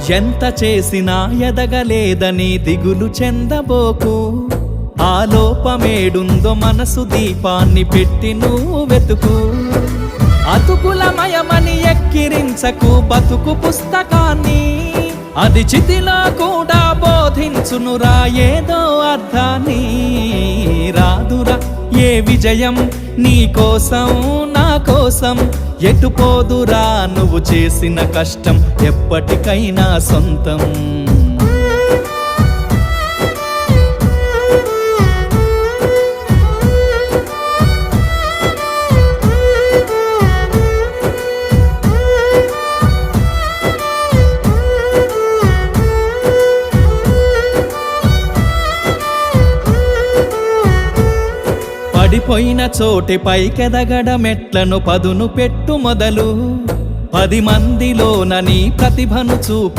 ఎంత చేసినా ఎదగలేదని దిగులు చెందబోకు. ఆ లోపమేడుందో మనసు దీపాన్ని పెట్టి నువ్వు వెతుకు. అతుకులమయమని ఎక్కిరించకు బతుకు పుస్తకాన్ని, అది చితిలో కూడా బోధించునురా ఏదో అర్థాన్ని. రాదురా ఏ విజయం నీ కోసం నా కోసం, ఎటుపోదురా నువ్వు చేసిన కష్టం ఎప్పటికైనా సొంతం. పడిపోయిన చోటి పైకెదగడ మెట్లను పదును పెట్టు మొదలు. 10 మందిలోన నీ ప్రతిభను చూప